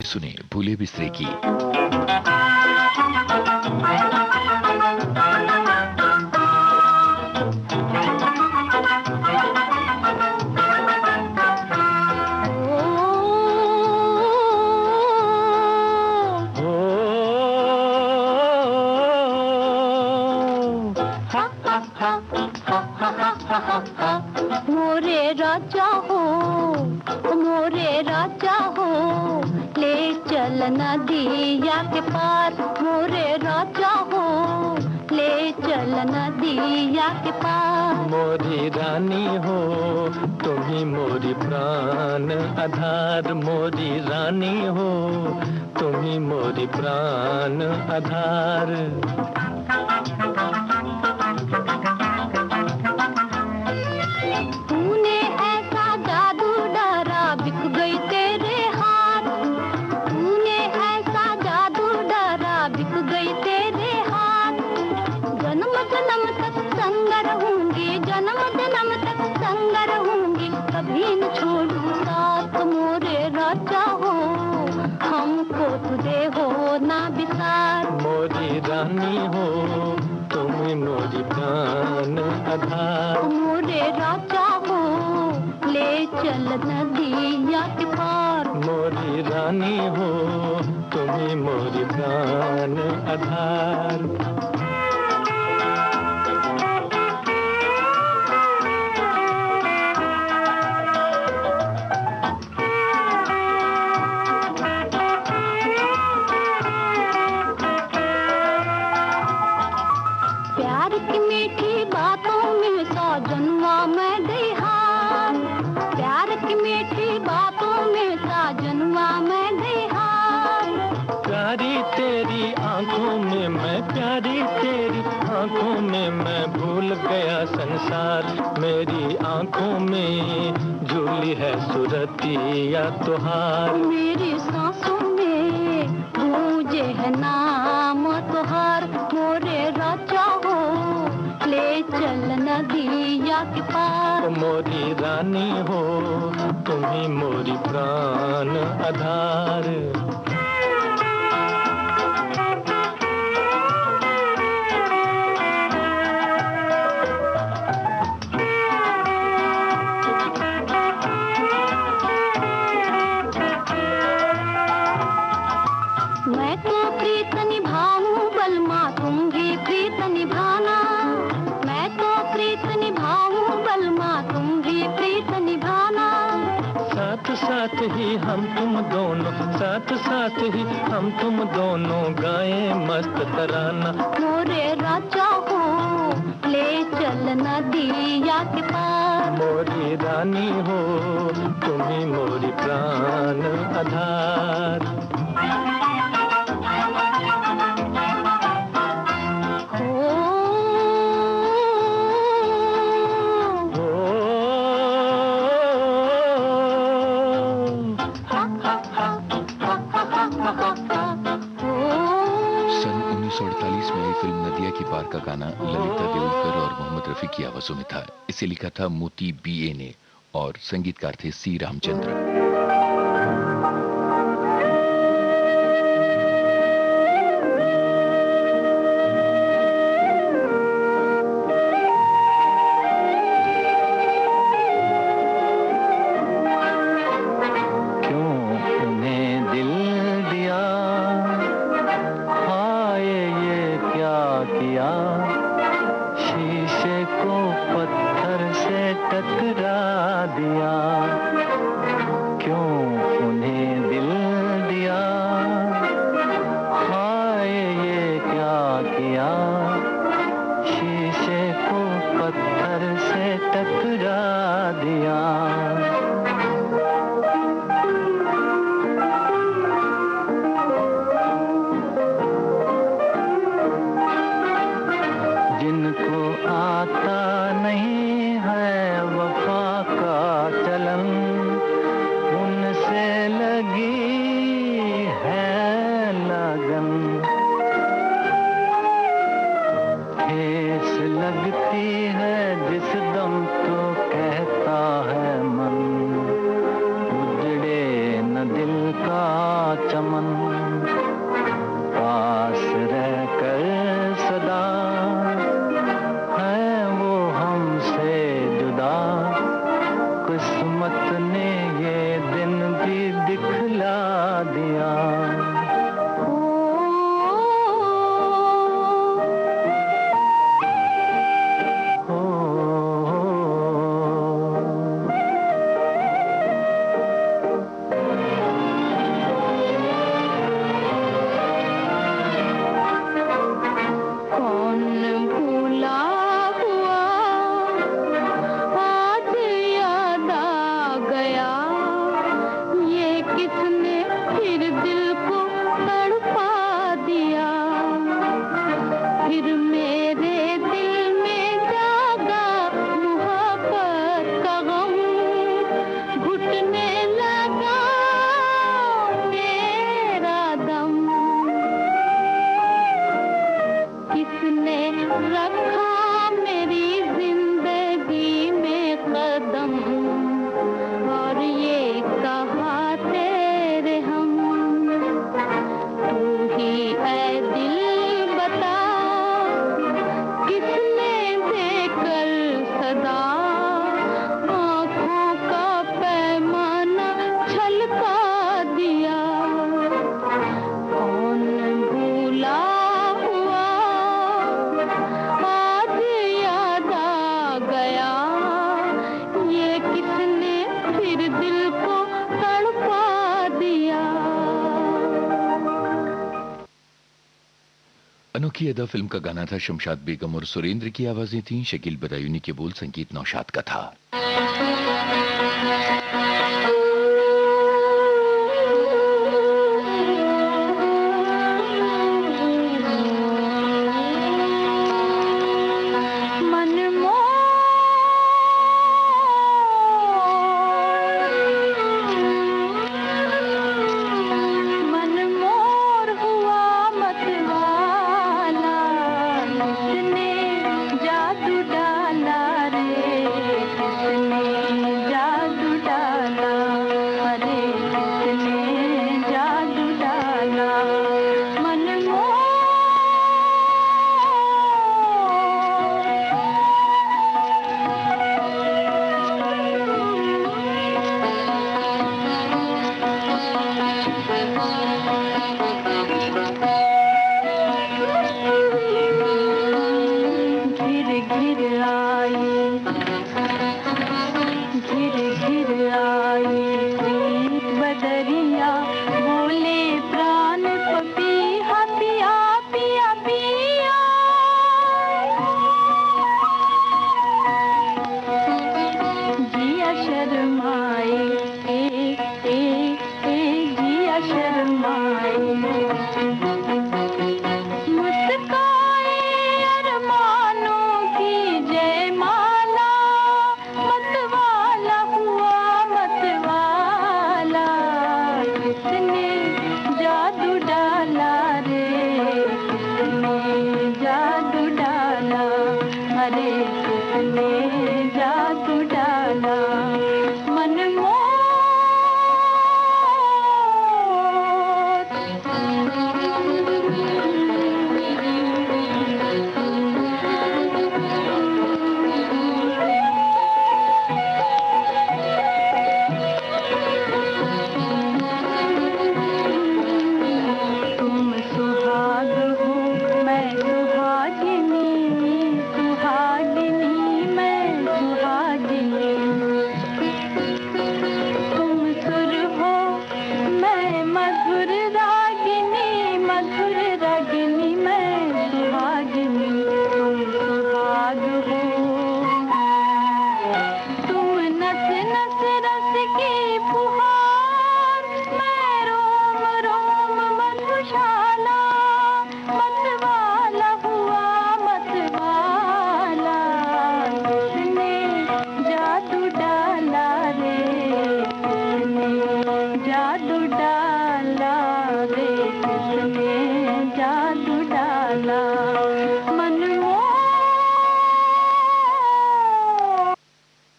सुने भूले बिसरे की। मोरे राजा हो, मोरे राजा हो, ले चल नदिया के पार। मोरे राजा हो, ले चल नदिया के पार। मोरी रानी हो, तुम ही मोरी प्राण आधार। मोरी रानी हो, तुम ही मोरी प्राण आधार। तूने ऐसा जादू डरा बिक गई तेरे हाथ। तूने ऐसा जादू डरा बिक गई तेरे हाथ। जन्म जन्म तक संग रहूंगी, जन्म जन्म तक संग रहूंगी, कभी न छोड़ू साथ। मोरे राजा हो, हमको तुझे हो ना बिसार। मोरी रानी हो, तुम ही मोरी प्राण आधार। मोरे राजा हो, ले चल नदिया के पार। मोरी रानी हो, तुम ही मोरी प्राण आधार। प्यार की मीठी बातों में सौ जन्मा मैं गई हार। प्यार की मीठी बातों में सौ जन्मा मैं गई हार। प्यारी तेरी आंखों में मैं, प्यारी तेरी आंखों में मैं भूल गया संसार। मेरी आंखों में झूली है सुरतिया तुहार। मेरी सांसों में गूंजे है नाम तुहार। मोरे राजा हो, ले चल नदिया के पार। मोरी रानी हो, तुम ही मोरी प्राण आधार। मैं तो प्रीत निभाऊं बलमा, तुम भी प्रीत निभाना। मैं तो प्रीत निभाऊं बलमा, तुम भी प्रीत निभाना। साथ साथ ही हम तुम दोनों, साथ साथ ही हम तुम दोनों गाएं मस्त तराना। मोरे राजा हो, ले चल नदिया के पार। मोरी रानी हो, तुम ही मोरी प्राण आधार। सन 1948 में आई फिल्म नदिया की पार का गाना ललिता देवलकर और मोहम्मद रफी की आवाजों में था। इसे लिखा था मोती बीए ने और संगीतकार थे सी रामचंद्रन। शीशे को पत्थर से टकरा दिया। दिया। अनोखी अदा फिल्म का गाना था। शमशाद बेगम और सुरेंद्र की आवाजें थीं। शकील बदायूनी के बोल, संगीत नौशाद का था।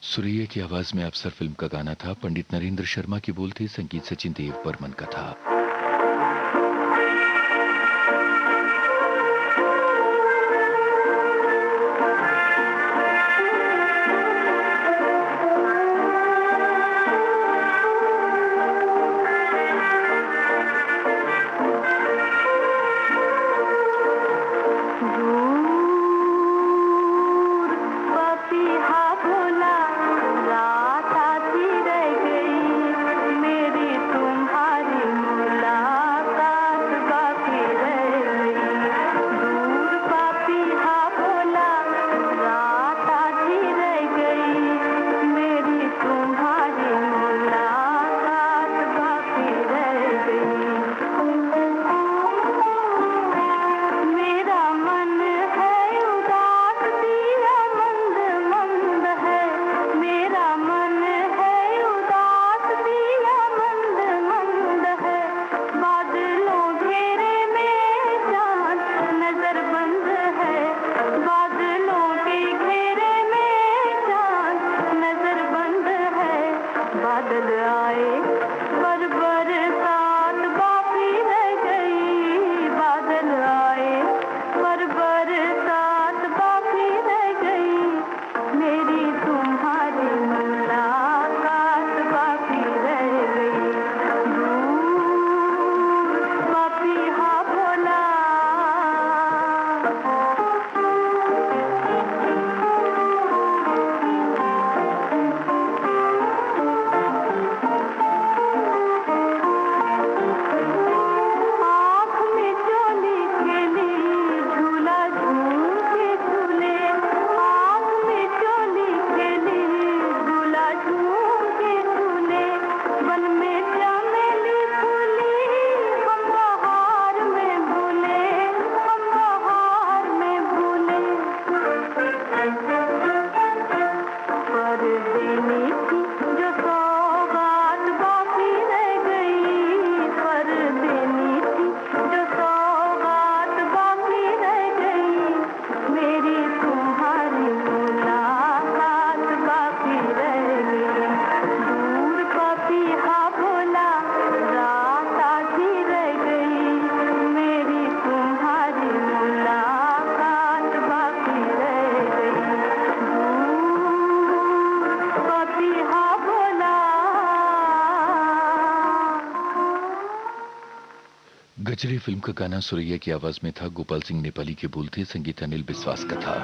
सुरैया की आवाज में अफसर फिल्म का गाना था। पंडित नरेंद्र शर्मा की बोल थे, संगीत सचिन देव बर्मन का था। गजरे फिल्म का गाना सुरैया की आवाज में था, गोपाल सिंह नेपाली के बोल थे, संगीत अनिल विश्वास का था।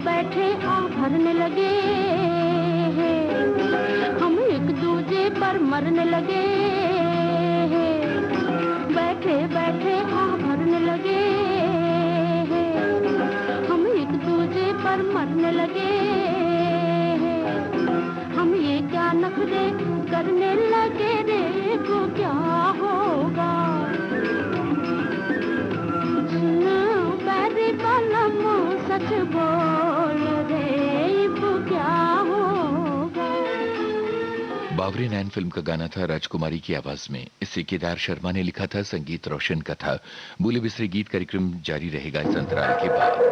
बैठे आ भरने लगे, हम एक दूजे पर मरने लगे। बैठे बैठे आ भरने लगे, हम एक दूजे पर मरने लगे। हम ये क्या नखरे करने लगे रे, को क्या होगा। बैरी बालम सच बोल रे, वो क्या होगा। बावरी नैन फिल्म का गाना था, राजकुमारी की आवाज में। इसे केदार शर्मा ने लिखा था, संगीत रोशन का था। भूले बिसरे गीत कार्यक्रम जारी रहेगा इस अंतराल के बाद।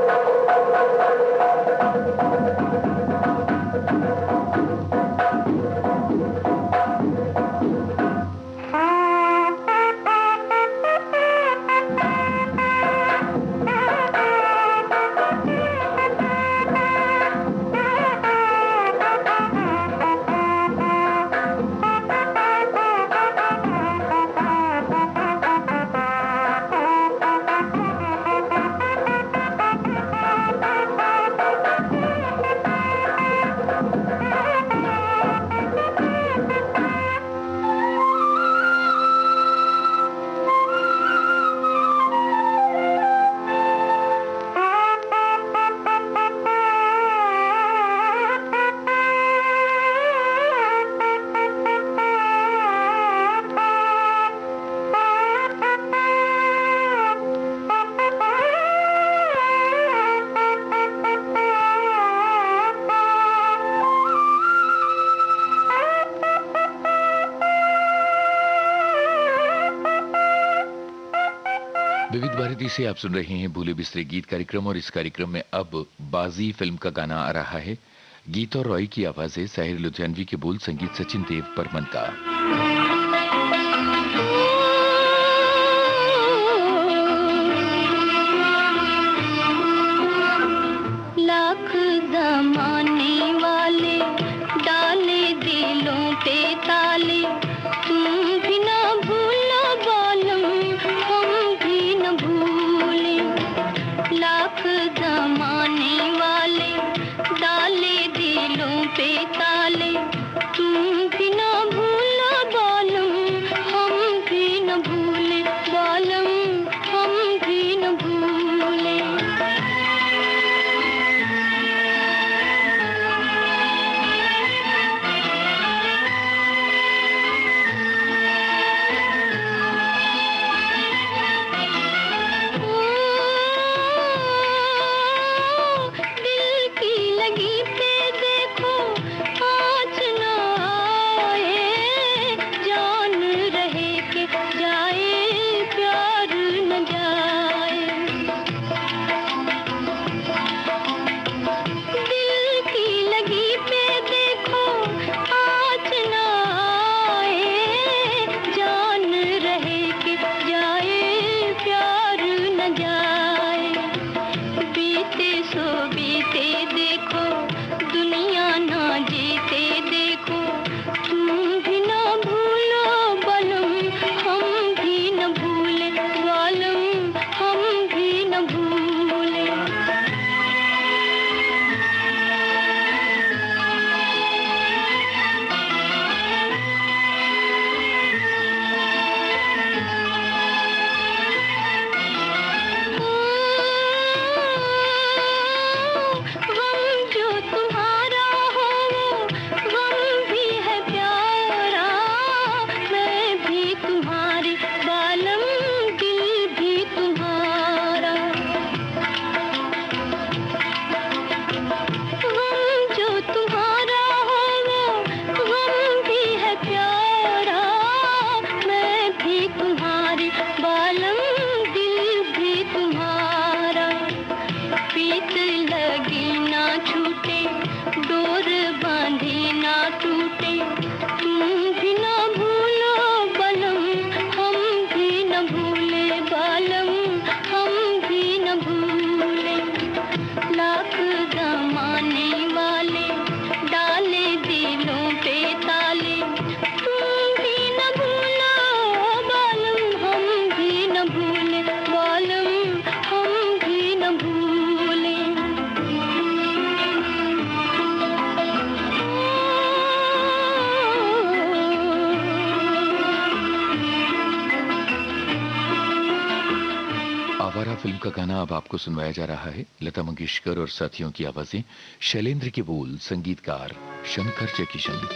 विविध भारती से आप सुन रहे हैं भूले बिसरे गीत कार्यक्रम, और इस कार्यक्रम में अब बाजी फिल्म का गाना आ रहा है। गीत और रॉय की आवाजें, साहिर लुधियानवी के बोल, संगीत सचिन देव बर्मन का। लाख जमाने वाले डाले दिलों पे ताले, तुम भी ना भूलो बालम, हम भी न भूले। लाख जमाने वाले डाले दिलों पे ताले, तुम भी ना भूलो बालम, हम भी न भूले। बालम हम भी न भूले। का गाना अब आपको सुनवाया जा रहा है। लता मंगेशकर और साथियों की आवाजें, शैलेंद्र के बोल, संगीतकार शंकर जयकिशन।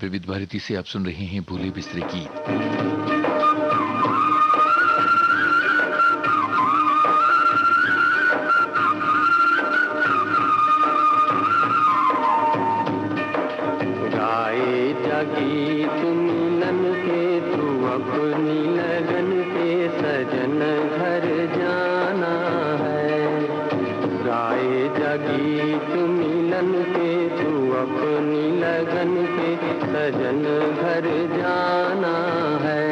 विविध भारती से आप सुन रहे हैं भूले बिस्तरे गीत। गीत मिलन के तू अपनी लगन के सजन घर जाना है। गाए गीत मिलन के तू अपनी लगन के सजन घर जाना है।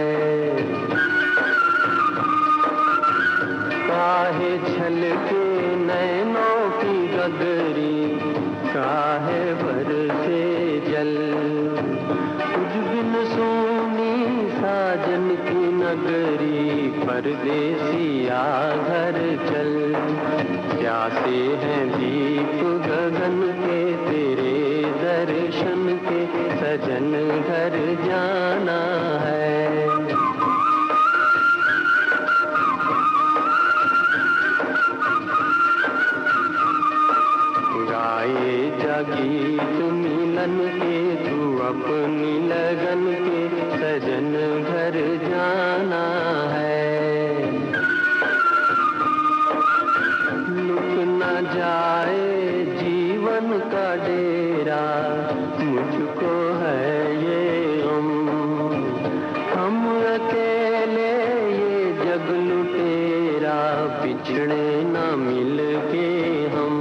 काहे छलके नैनों की गगरी, काहे बरसे जल, कुछ बिन सोनी साजन की नगरी, परदेसिया घर चल। प्यासे हैं दीप गगन के तेरे दर्शन के सजन घर जाना है। गाए गीत मिलन के तू अपनी लगन के सजन घर जाना है। लुट न जाए जीवन का डेरा मुझको है ये हम अकेले ये जग लुटेरा बिछड़े न मिल के हम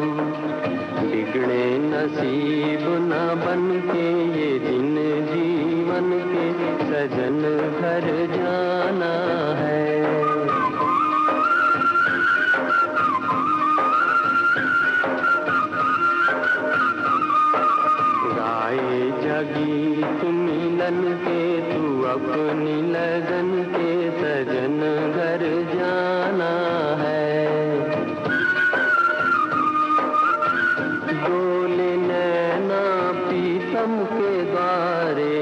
बिगड़े नसीब न बन के ये दिन जीवन के सजन घर जाना है। गाए गीत मिलन के तू अपनी लगन के सजन घर जाना है। डोले नैना पीतम के द्वारे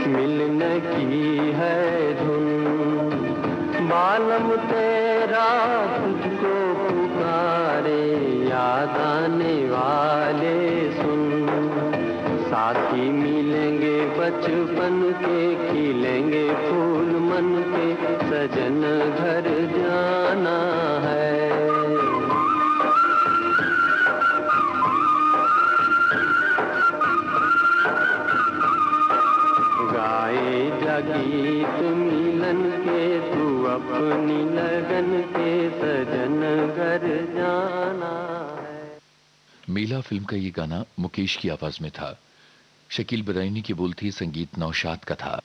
मिलने की है धुन बालम तेरा तुझको पुकारे याद आने वाले सुन। साथी मिलेंगे बचपन के खिलेंगे फूल मन के सजन घर जाना है। गाए गीत मिलन के तू अपनी लगन के सजन घर जाना है। मेला फिल्म का ये गाना मुकेश की आवाज में था। शकील बदायूनी की बोल थी, संगीत नौशाद का था।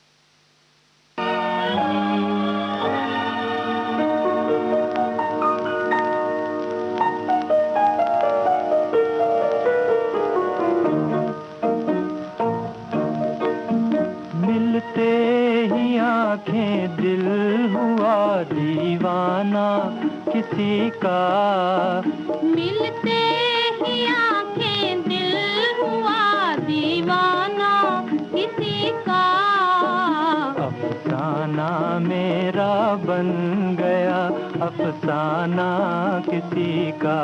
मिलते ही आंखें दिल हुआ दीवाना किसी का। मिलते ही आंखें दिल हुआ दीवाना किसी का। अफसाना मेरा बन गया अफसाना किसी का।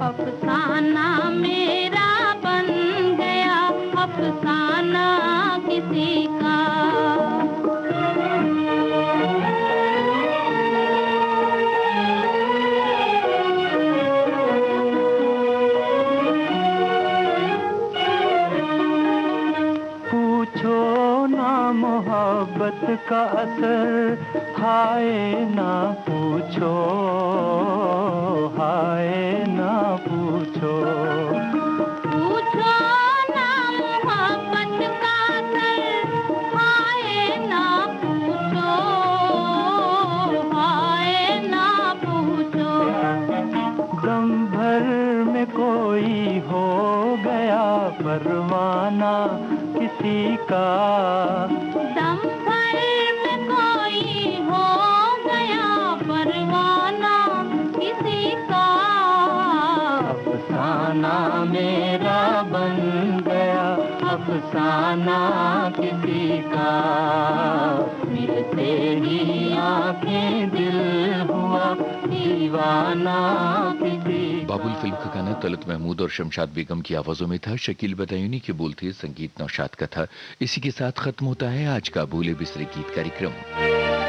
अफसाना मेरा बन गया अफसाना किसी का। पूछो ना मोहब्बत का असर हाय ना पूछो हाय ना पूछो। पूछो ना मोहब्बत का असर हाय ना पूछो हाय ना पूछो। दम भर में कोई हो गया परवाना किसी का। दम भर में कोई हो गया परवाना किसी का। अफसाना मेरा बन गया अफसाना किसी का। मिलते ही आंखें दिल हुआ दीवाना किसी का। बाबुल फिल्म का गाना तलत महमूद और शमशाद बेगम की आवाजों में था। शकील बदायूनी की बोल थी, संगीत नौशाद का था। इसी के साथ खत्म होता है आज का भूले बिसरे गीत कार्यक्रम।